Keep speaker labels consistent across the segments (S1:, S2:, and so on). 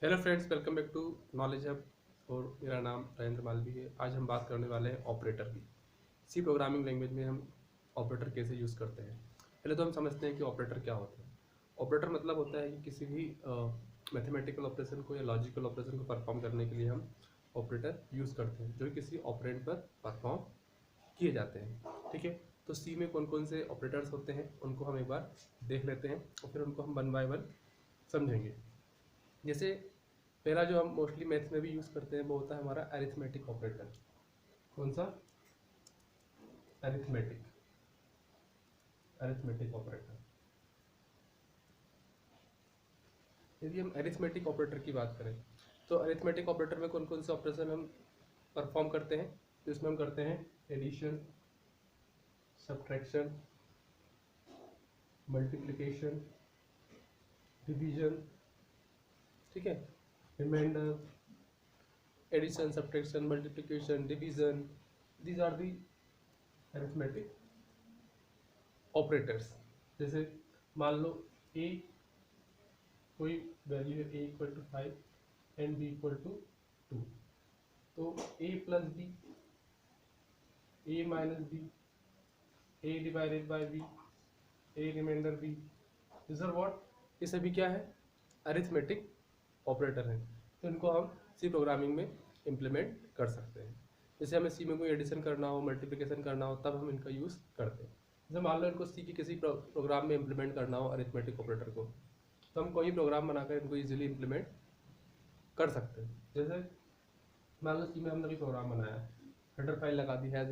S1: Hello friends, welcome back to Knowledge Hub. और मेरा नाम राजेंद्र मालवी है। आज हम बात करने वाले हैं ऑपरेटर की। सी प्रोग्रामिंग लैंग्वेज में हम ऑपरेटर कैसे यूज़ करते हैं। पहले तो हम समझते हैं कि ऑपरेटर क्या होता है। ऑपरेटर मतलब होता है कि किसी भी मैथमेटिकल ऑपरेशन को या लॉजिकल ऑपरेशन को परफॉर्म करने के लिए हम ऑपरेटर यूज़ करते हैं, जो किसी ऑपरेंड पर परफॉर्म किए जाते हैं। ठीक है, तो सी में कौन कौन से ऑपरेटर्स होते हैं उनको हम एक बार देख लेते हैं और फिर उनको हम वन बाय वन समझेंगे। जैसे पहला जो हम मोस्टली मैथ्स में भी यूज़ करते हैं वो होता है हमारा अरिथमेटिक ऑपरेटर। कौन सा? अरिथमेटिक। Arithmetic operator. यदि हम अरिथमेटिक ऑपरेटर की बात करें तो अरिथमेटिक ऑपरेटर में कौन कौन से ऑपरेशन हम परफॉर्म करते हैं, तो इसमें हम करते हैं एडिशन, सब्ट्रैक्शन, मल्टीप्लिकेशन, डिवीजन। ठीक है, remainder, addition, subtraction, multiplication, division, these are the arithmetic operators. जैसे मान लो ए कोई वैल्यू है, A equal to 5 and B equal to 2, तो A plus B, A minus B, A divided by B, A remainder B, this are what, ये सभी क्या है? अरिथमेटिक ऑपरेटर हैं। तो इनको हम सी प्रोग्रामिंग में इम्प्लीमेंट कर सकते हैं। जैसे हमें सी में कोई एडिशन करना हो, मल्टीप्लिकेशन करना हो, तब हम इनका यूज़ करते हैं। जैसे मान लो इनको सी की किसी प्रोग्राम में इम्प्लीमेंट करना हो अरिथमेटिक ऑपरेटर को, तो हम कोई प्रोग्राम बनाकर इनको इजीली इम्प्लीमेंट कर सकते हैं। जैसे मान लो सी में हमने कोई प्रोग्राम बनाया, हेडर फाइल लगा दी, hash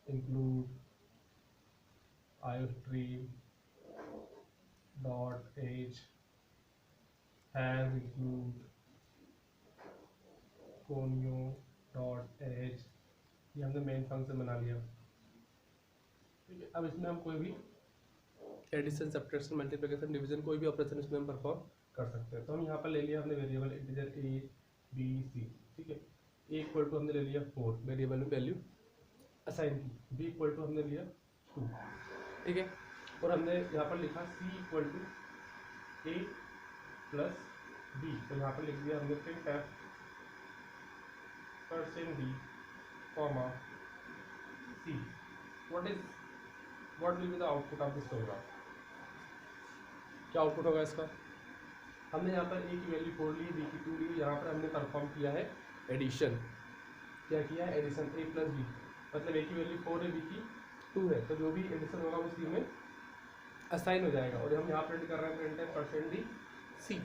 S1: include iostream dot H, hash include conio dot H, ये हमने मेन फंक्शन बना लिया। ठीक है, अब इसमें हम कोई भी एडिशन, सब्ट्रैक्शन, मल्टीप्लिकेशन, डिवीजन, कोई भी ऑपरेशन इसमें हम परफॉर्म कर सकते हैं। तो हम यहाँ पर ले लिया हमने variable integer A B C. ठीक है, ए इक्वल टू हमने ले लिया 4, वेरिएबल में वैल्यू असाइन की, बी इक्वल टू हमने लिया 2। ठीक है, और हमने यहाँ पर लिखा C equal to A plus B, तो यहाँ पर लिख दिया हमने print F %d comma C. What will be the output of this program? क्या आउटपुट होगा इसका? हमने यहाँ पर ए की वैल्यू 4 ली, बी की 2 ली, यहाँ पर हमने परफॉर्म किया है एडिशन। क्या किया है? एडिशन, ए प्लस बी, मतलब ए की वैल्यू 4 है, बी की 2 है, तो जो भी एडिशन होगा वो सी में असाइन हो जाएगा। और हम यहाँ प्रिंट कर रहे हैं, प्रिंट है %d सी,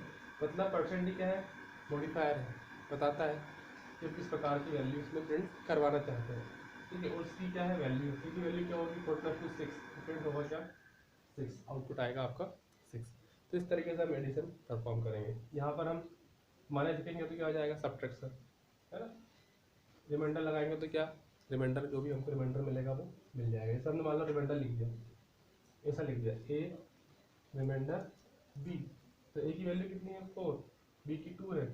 S1: मतलब %d क्या है? मॉडिफायर है, बताता है कि किस प्रकार की वैल्यू इसमें प्रिंट करवाना चाहते हैं। ठीक है, और सी क्या है? वैल्यू। सी की वैल्यू क्या होगी? 4 + 2 6, प्रिंट होगा क्या? 6, आउटपुट आएगा आपका 6। तो इस तरीके से हम एडिशन परफॉर्म करेंगे। यहाँ पर हम माइनस लिखेंगे तो क्या हो जाएगा? सब्ट्रैक्शन, है ना। रिमाइंडर लगाएंगे तो क्या? रिमाइंडर, जो भी हमको रिमाइंडर मिलेगा वो मिल जाएगा। जैसे हमने मान लो रिमाइंडर लिख दिया, ऐसा लिख दिया ए रिमाइंडर बी, तो ए की वैल्यू कितनी है? 4, बी की 2 है,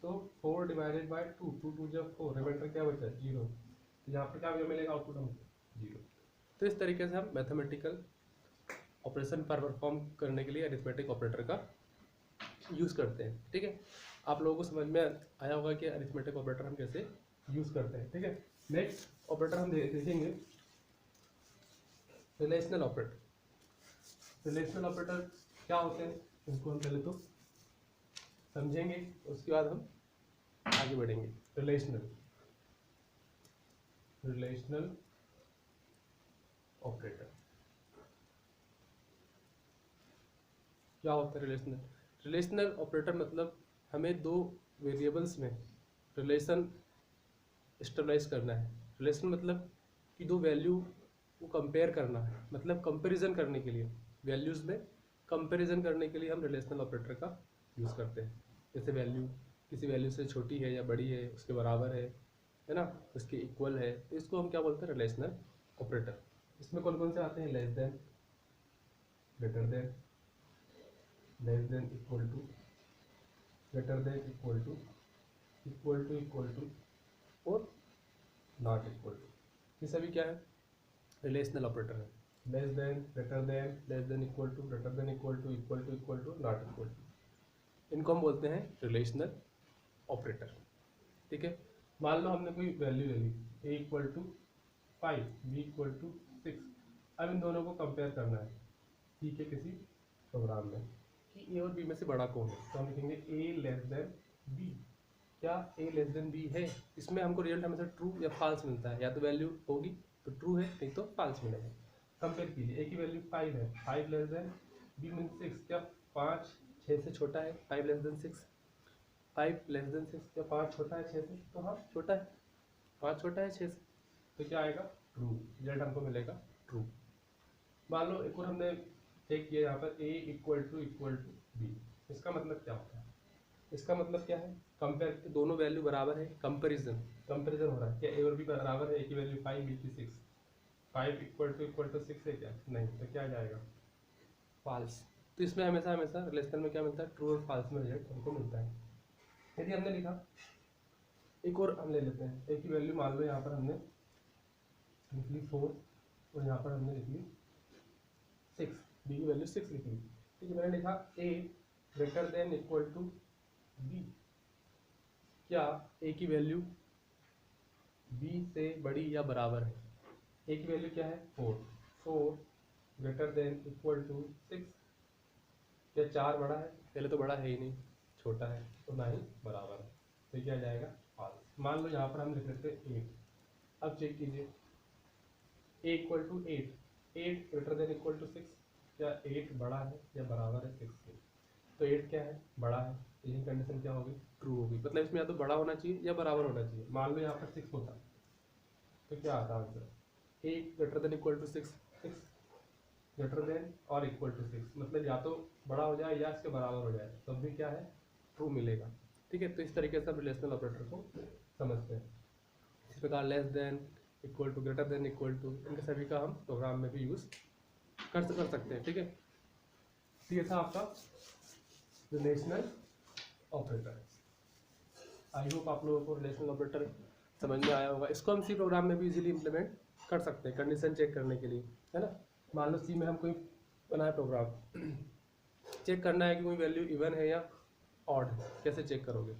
S1: तो 4 डिवाइडेड बाई 2, 2 2 जब 4, रिमाइंडर क्या बचा? 0। तो यहाँ पर क्या मिलेगा आउटपुट हमको? 0। तो इस तरीके से हम मैथमेटिकल ऑपरेशन पर परफॉर्म करने के लिए अरिथमेटिक ऑपरेटर का यूज़ करते हैं। ठीक है, आप लोगों को समझ में आया होगा कि अरिथमेटिक ऑपरेटर हम कैसे यूज़ करते हैं। ठीक है, नेक्स्ट ऑपरेटर हम देखेंगे रिलेशनल ऑपरेटर। रिलेशनल ऑपरेटर क्या होते हैं इसको हम पहले तो समझेंगे, उसके बाद हम आगे बढ़ेंगे। रिलेशनल ऑपरेटर क्या होता है? रिलेशनल ऑपरेटर मतलब हमें दो वेरिएबल्स में रिलेशन स्टेबलाइज करना है। रिलेशन मतलब कि दो वैल्यू को कंपेयर करना है, मतलब कंपैरिजन करने के लिए, वैल्यूज़ में कंपैरिजन करने के लिए हम रिलेशनल ऑपरेटर का यूज़ करते हैं। जैसे वैल्यू किसी वैल्यू से छोटी है या बड़ी है, उसके बराबर है ना, उसके इक्वल है, तो इसको हम क्या बोलते हैं? Relational operator. इसमें कौन कौन से आते हैं? Less than, greater than, less than equal to, greater than equal to, equal to और नॉट इक्वल टू। ये सभी क्या है? रिलेशनल ऑपरेटर है। Less than, greater than, less than equal to, greater than equal to, not equal to. इनको हम बोलते हैं रिलेशनल ऑपरेटर। ठीक है, मान लो हमने कोई वैल्यू ले ली a equal to 5, b equal to 6। अब इन दोनों को कंपेयर करना है, ठीक है, किसी प्रोग्राम में कि a और b में से बड़ा कौन है। तो हम लिखेंगे a लेस देन b। क्या a लेस देन b है? इसमें हमको रिजल्ट हमेशा ट्रू या फॉल्स मिलता है, या तो वैल्यू होगी तो ट्रू है, नहीं तो फॉल्स मिलेगा। कंपेयर कीजिए, a की वैल्यू 5 है, 5 लेस देन b मीन 6। क्या 5 6 से छोटा है? 5 लेस देन 6, 5 लेस देन 6। क्या 5 छोटा है 6 से? तो हाँ छोटा है, 5 छोटा है 6 से, तो क्या आएगा? ट्रू। रिजल्ट हमको मिलेगा ट्रू। मान लो एक और हमने चेक किया यहाँ पर a इक्वल टू b। इसका मतलब क्या होता है? इसका मतलब क्या है? कंपेयर, दोनों वैल्यू बराबर है, कंपैरिजन कंपैरिजन हो रहा है। क्या a और b बराबर है? a की वैल्यू 5, b की 6। 5 इक्वल टू 6 है क्या? नहीं, तो क्या आ जाएगा? फॉल्स। तो इसमें हमेशा हमेशा रिलेशनल में क्या मिलता है? ट्रू और फॉल्स में रिजल्ट हमको मिलता है। यदि हमने लिखा, एक और हम ले लेते हैं, a की वैल्यू मान लो यहाँ पर हमने लिख ली 4 और यहाँ पर हमने लिख ली 6, b की वैल्यू 6 लिख ली। ठीक है, मैंने लिखा a greater than equal to b। क्या a की वैल्यू b से बड़ी या बराबर है? a की वैल्यू क्या है? 4 ग्रेटर देन इक्वल टू 6। क्या 4 बड़ा है? पहले तो बड़ा है ही नहीं, छोटा है, तो ना ही बराबर है, तो क्या जाएगा? फॉल्स। मान लो यहाँ पर हम लिख लेते हैं 8। अब चेक कीजिए, a equal to 8 greater than equal to 6। क्या 8 बड़ा है या बराबर है 6 के? तो 8 क्या है? बड़ा है, यही कंडीशन क्या होगी? ट्रू होगी। मतलब इसमें या तो बड़ा होना चाहिए या बराबर होना चाहिए। मान लो यहाँ पर 6 होता तो क्या आता answer? 8 greater than equal to 6, 6 greater than और इक्वल टू 6, मतलब या तो बड़ा हो जाए या इसके बराबर हो जाए, तब भी क्या है? ट्रू मिलेगा। ठीक है, तो इस तरीके से हम रिलेशनल ऑपरेटर को समझते हैं। इस प्रकार less than, equal to, greater than, equal to, इनके सभी का हम प्रोग्राम में भी यूज़ कर सकते हैं। ठीक है, तो ये था आपका रिलेशनल ऑपरेटर। आई होप आप लोगों को रिलेशनल ऑपरेटर समझ में आया होगा। इसको हम सी प्रोग्राम में भी इजीली इंप्लीमेंट कर सकते हैं कंडीशन चेक करने के लिए, है ना। मान लो सी में हम कोई बनाए प्रोग्राम, चेक करना है कि कोई वैल्यू इवन है या ऑड है। कैसे चेक करोगे?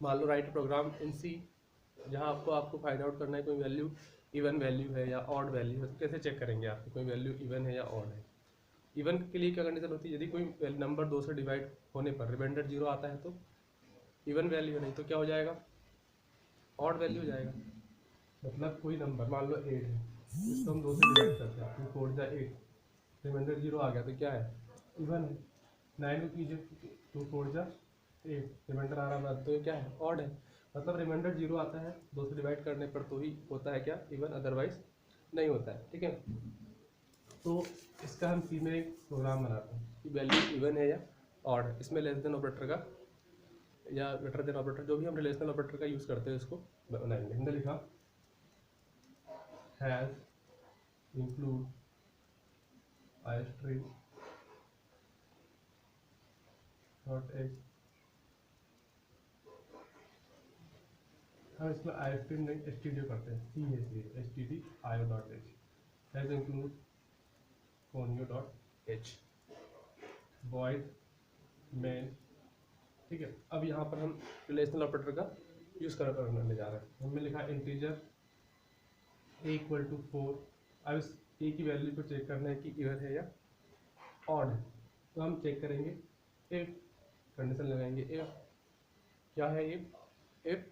S1: मान लो राइट प्रोग्राम इन सी, जहाँ आपको फाइंड आउट करना है कोई वैल्यू इवन वैल्यू है या ऑड वैल्यू है। तो कैसे चेक करेंगे आप कोई वैल्यू इवन है या ऑड है? इवन के लिए क्या कंडीशन होती है? यदि कोई नंबर 2 से डिवाइड होने पर रिमाइंडर 0 आता है तो इवन वैल्यू है, नहीं तो क्या हो जाएगा? ऑड वैल्यू हो जाएगा। मतलब कोई नंबर मान लो 8 है, इसको हम 2 से डिवाइड करते हैं, 2 4 जा 8, रिमाइंडर 0 आ गया तो क्या है? इवन है। 9 को कीजिए, 2 4 जा 8, रिमाइंडर आ रहा है तो ये क्या है? ऑड है। मतलब रिमाइंडर 0 आता है 2 से डिवाइड करने पर तो ही होता है क्या? इवन, अदरवाइज नहीं होता है। ठीक है, तो इसका हम सी में एक प्रोग्राम बनाते हैं कि वैल्यू इवन है या ऑड है। इसमें लेस देन ऑपरेटर का या ग्रेटर देन ऑपरेटर, जो भी हम रिलेशनल ऑपरेटर का यूज़ करते हैं, इसको बनाएंगे। हमने लिखा hash include I string dot H. हम इसमें आई स्ट्रिंग नहीं एच टी डी करते हैं, सी है इसलिए H T D I O dot H. Hash include conio dot H void main. ठीक है, अब यहाँ पर हम रिलेशनल ऑपरेटर का यूज़ करने जा रहे हैं। हमने लिखा इंटीजर ए इक्वल टू 4। अब इस ए की वैल्यू को चेक करना है कि इवन है या ऑड है। तो हम चेक करेंगे, इफ कंडीशन लगाएंगे, इफ क्या है? इफ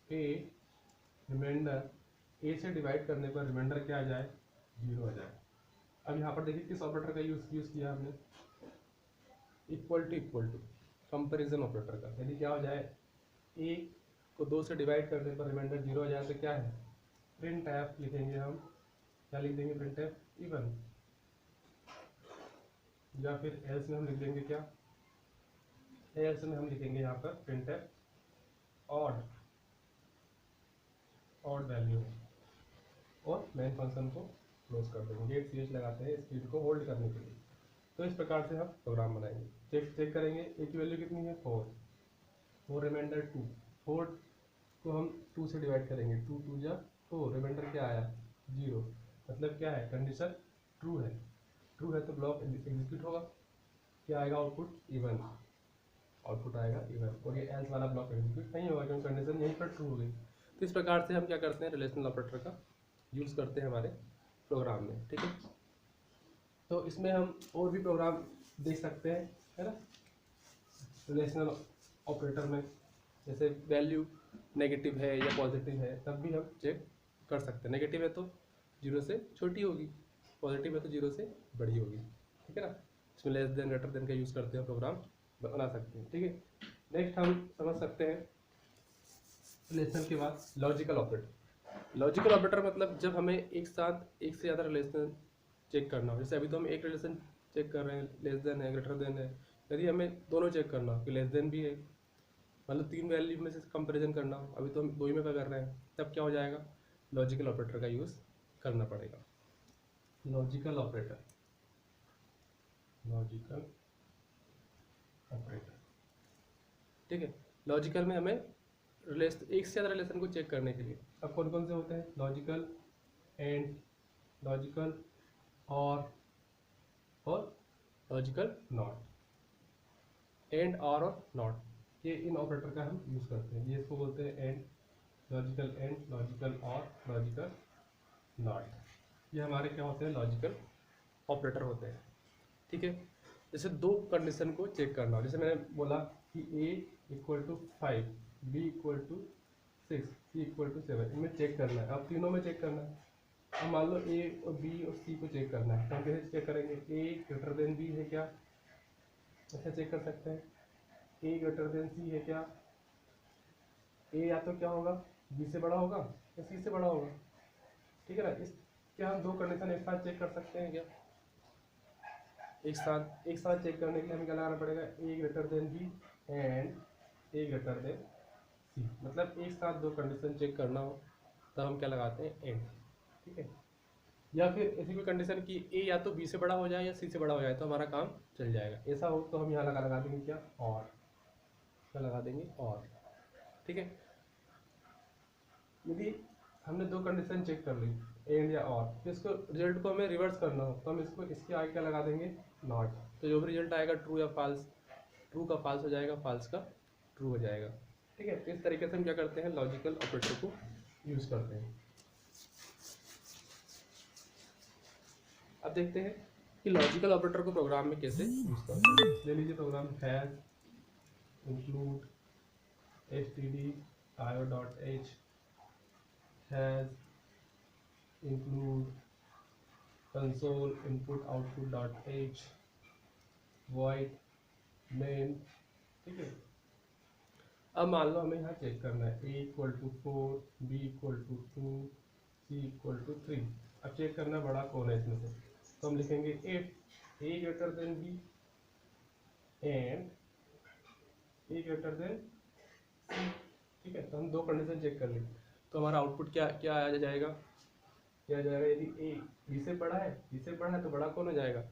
S1: ए रिमाइंडर ए से डिवाइड करने पर रिमाइंडर क्या आ जाए? 0 आ जाए। अब यहाँ पर देखिए किस ऑपरेटर का यूज़ किया हमने? इक्वल टू कंपेरिजन ऑपरेटर का। यदि क्या हो जाए? ए को 2 से डिवाइड करने पर रिमाइंडर 0 आ जाए तो क्या है? प्रिंट एफ लिखेंगे हम। क्या लिख देंगे? Print F even. या फिर एल्स में हम लिख देंगे क्या? एल्स में हम लिखेंगे यहाँ पर प्रिंट एफ ऑड वैल्यू है, और मेन फंक्शन को क्लोज कर देंगे। गेट सी लगाते हैं स्पीड को होल्ड करने के लिए। तो इस प्रकार से हम प्रोग्राम बनाएंगे। चेक करेंगे, ए की वैल्यू कितनी है? 4 रिमाइंडर 2, 4 को हम 2 से डिवाइड करेंगे, 2 2 जा 4, रिमाइंडर क्या आया? 0। मतलब क्या है? कंडीशन ट्रू है। ट्रू है तो ब्लॉक एग्जीक्यूट होगा। क्या आएगा आउटपुट, इवन आउटपुट आएगा इवन, और ये एल्स वाला ब्लॉक एग्जीक्यूट नहीं होगा क्योंकि कंडीशन यहीं पर ट्रू हो गई। तो इस प्रकार से हम क्या करते हैं, रिलेशनल ऑपरेटर का यूज़ करते हैं हमारे प्रोग्राम में, ठीक है। तो इसमें हम और भी प्रोग्राम देख सकते हैं, है ना, रिलेशनल ऑपरेटर में, जैसे वैल्यू नेगेटिव है या पॉजिटिव है तब भी हम चेक कर सकते हैं। नेगेटिव है तो 0 से छोटी होगी, पॉजिटिव है तो 0 से बड़ी होगी, ठीक है ना। इसमें लेस देन ग्रेटर देन का यूज़ करते हैं, प्रोग्राम बना सकते हैं, ठीक है। नेक्स्ट हम समझ सकते हैं रिलेशन के बाद लॉजिकल ऑपरेटर। लॉजिकल ऑपरेटर मतलब जब हमें एक साथ एक से ज़्यादा रिलेशन चेक करना हो, जैसे अभी तो हम एक रिलेशन चेक कर रहे हैं, लेस देन है ग्रेटर देन है, यदि हमें दोनों चेक करना हो कि लेस देन भी है, मतलब 3 वैल्यू में से कंपैरिजन करना हो, अभी तो हम 2 ही में कर रहे हैं, तब क्या हो जाएगा, लॉजिकल ऑपरेटर का यूज़ करना पड़ेगा। लॉजिकल ऑपरेटर, लॉजिकल ऑपरेटर, ठीक है। लॉजिकल में हमें रिलेशन, एक से ज़्यादा रिलेशन को चेक करने के लिए अब कौन कौन से होते हैं, लॉजिकल एंड, लॉजिकल और लॉजिकल नॉट। एंड और नॉट, ये इन ऑपरेटर का हम यूज़ करते हैं, ये इसको बोलते हैं एंड, लॉजिकल एंड, लॉजिकल और, लॉजिकल नॉट। ये हमारे क्या होते हैं, लॉजिकल ऑपरेटर होते हैं, ठीक है। जैसे दो कंडीशन को चेक करना हो, जैसे मैंने बोला कि a equal to 5, b equal to 6, c equal to 7, इनमें चेक करना है, अब तीनों में चेक करना है। अब मान लो a और b और c को चेक करना है, तो हम कैसे चेक करेंगे, a ग्रेटर देन b है क्या, ऐसे चेक कर सकते हैं। a ग्रेटर देन c है क्या, a या तो क्या होगा, b से बड़ा होगा या c से बड़ा होगा, ठीक है ना। इस क्या हम दो कंडीशन एक साथ चेक कर सकते हैं क्या, एक साथ चेक करने के लिए हमें क्या लगाना पड़ेगा, a greater then b and a greater then c, मतलब एक साथ दो कंडीशन चेक करना हो तब हम क्या लगाते हैं, एंड, ठीक है। या फिर ऐसी कोई कंडीशन कि a या तो b से बड़ा हो जाए या c से बड़ा हो जाए तो हमारा काम चल जाएगा, ऐसा हो तो हम यहाँ लगा देंगे क्या, और, क्या लगा देंगे, और, ठीक है। यदि हमने दो कंडीशन चेक कर ली, एंड या और, तो इसको रिजल्ट को हमें रिवर्स करना हो तो हम इसको इसके आगे क्या लगा देंगे, नॉट। तो जो भी रिजल्ट आएगा ट्रू या फाल्स, ट्रू का फाल्स हो जाएगा, फाल्स का ट्रू हो जाएगा, ठीक है। तो इस तरीके से हम क्या करते हैं, लॉजिकल ऑपरेटर को यूज़ करते हैं। अब देखते हैं कि लॉजिकल ऑपरेटर को प्रोग्राम में कैसे यूज़ करते हैं। ले लीजिए program hash, include, stdio.h, hash, include, console input output.h, void main, ठीक है। अब मान लो हमें यहाँ चेक करना है a equal to 4, b equal to 2, c equal to 3। अब चेक करना बड़ा कौन है इसमें से, तो हम लिखेंगे if a greater then b and a greater then c, ठीक है। तो हम दो कंडीशन चेक कर ली, तो हमारा आउटपुट क्या क्या आ जाएगा, क्या आ जाएगा, यदि a b से बड़ा है तो बड़ा कौन हो जाएगा,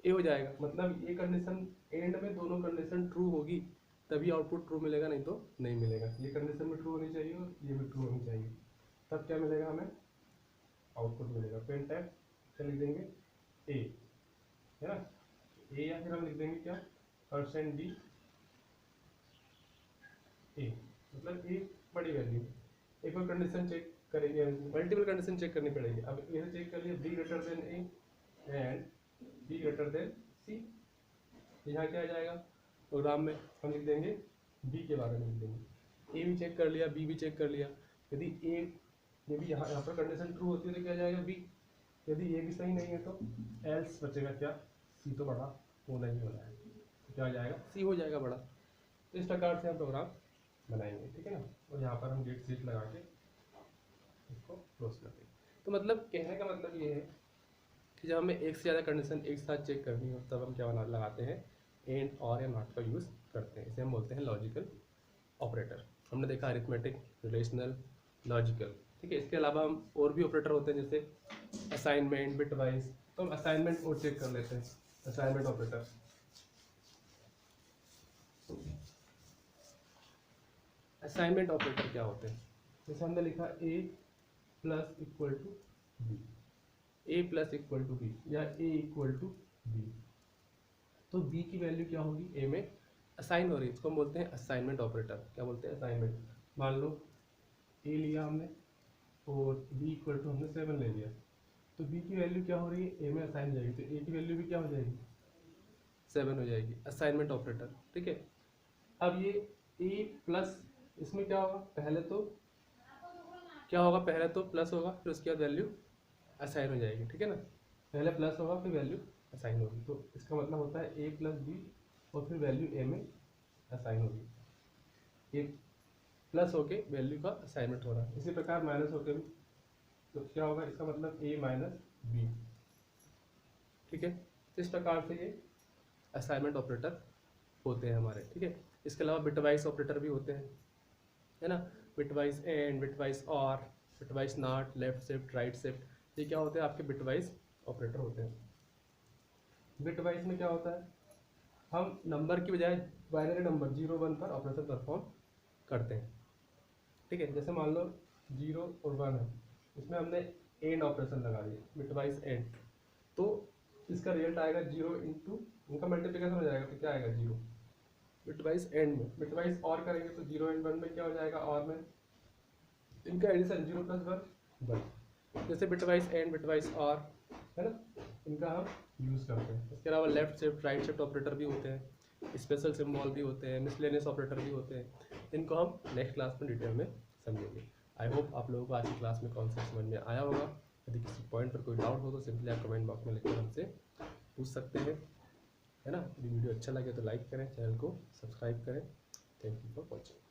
S1: ए हो जाएगा। मतलब ये कंडीशन एंड में दोनों कंडीशन ट्रू होगी तभी आउटपुट ट्रू मिलेगा, नहीं तो नहीं मिलेगा। ये कंडीशन भी ट्रू होनी चाहिए और ये भी ट्रू होनी चाहिए, तब क्या मिलेगा हमें, आउटपुट मिलेगा। प्रिंट टाइप क्या लिख देंगे, ए, है ना, ए, या फिर हम लिख देंगे क्या, %d ए, मतलब ए बड़ी वैल्यू। एक और कंडीशन चेक करेंगे, मल्टीपल कंडीशन चेक करनी पड़ेगी। अब ये चेक कर लिया B greater than A and B greater than C, यहाँ क्या आ जाएगा, प्रोग्राम में हम लिख देंगे बी के बारे में लिख देंगे, ए भी चेक कर लिया, बी भी चेक कर लिया। यदि ए, यदि यहाँ पर कंडीशन ट्रू होती है तो क्या आ जाएगा, बी। यदि ये भी सही नहीं है तो एल्स बचेगा क्या, सी तो बड़ा होना ही होना है, तो क्या आ जाएगा, सी हो जाएगा बड़ा। तो इस प्रकार से हम प्रोग्राम बनाएंगे, ठीक है ना। और यहाँ पर हम गेट सीट लगा के इसको क्लोज कर देंगे। तो मतलब कहने का मतलब ये है कि जब हमें एक से ज़्यादा कंडीशन एक साथ चेक करनी हो तब हम क्या लगाते हैं, एंड, और या नॉट का यूज़ करते हैं। इसे हम बोलते हैं लॉजिकल ऑपरेटर। हमने देखा अरिथमेटिक, रिलेशनल, लॉजिकल, ठीक है। इसके अलावा हम और भी ऑपरेटर होते हैं जैसे असाइनमेंट, बिट वाइज। तो हम असाइनमेंट और चेक कर लेते हैं, असाइनमेंट ऑपरेटर। असाइनमेंट ऑपरेटर क्या होते हैं, जैसे हमने लिखा a plus equal to B, a plus equal to B या a इक्वल टू बी, तो बी की वैल्यू क्या होगी, ए में असाइन हो रही है, इसको हम बोलते हैं असाइनमेंट ऑपरेटर। क्या बोलते हैं, असाइनमेंट। मान लो ए लिया हमने और बी इक्वल टू हमने 7 ले लिया, तो बी की वैल्यू क्या हो रही है, ए में असाइन हो जाएगी, तो ए की वैल्यू भी क्या हो जाएगी, 7 हो जाएगी, असाइनमेंट ऑपरेटर। ठीक है, अब ये ए प्लस, इसमें क्या होगा, पहले तो क्या होगा, पहले तो प्लस होगा, फिर उसके बाद वैल्यू असाइन हो जाएगी। ठीक है ना, पहले प्लस होगा फिर वैल्यू असाइन होगी, तो इसका मतलब होता है ए प्लस बी और फिर वैल्यू ए में असाइन होगी, ए प्लस होके वैल्यू का असाइनमेंट हो रहा है। इसी प्रकार माइनस होके भी, तो क्या होगा, इसका मतलब ए माइनस बी। ठीक है, तो इस प्रकार से ये असाइनमेंट ऑपरेटर होते हैं हमारे। ठीक है, इसके अलावा बिटवाइज ऑपरेटर भी होते हैं, है ना, बिटवाइज एंड, बिटवाइज और, bitwise not, left shift, right shift, ये क्या होते हैं, आपके बिटवाइज ऑपरेटर होते हैं। बिटवाइज में क्या होता है, हम नंबर की बजाय बाइनरी नंबर 0 1 पर ऑपरेशन परफॉर्म करते हैं। ठीक है, जैसे मान लो 0 और 1 है, इसमें हमने एंड ऑपरेशन लगा दिया, बिटवाइज एंड, तो इसका रिजल्ट आएगा 0 इंटू, उनका मल्टीप्लिकेशन हो जाएगा, तो क्या आएगा 0। बिटवाइज एंड में, बिटवाइज और करेंगे तो 0 एंड 1 में क्या हो जाएगा, और में इनका एडिशन 0 + 1 1, जैसे बिटवाइज एंड, बिटवाइज और, है ना, इनका हम यूज़ करते हैं। इसके अलावा left shift, right shift operator भी होते हैं, स्पेशल सिंबल भी होते हैं, मिसलेनियस ऑपरेटर भी होते हैं, इनको हम नेक्स्ट क्लास में डिटेल में समझेंगे। आई होप आप लोगों को आज की क्लास में कॉन्सेप्ट समझ में आया होगा। यदि किसी पॉइंट पर कोई डाउट हो तो सिंपली आप कमेंट बॉक्स में लिखकर हमसे पूछ सकते हैं, है ना। यदि वीडियो अच्छा लगे तो लाइक करें, चैनल को सब्सक्राइब करें। Thank you for watching.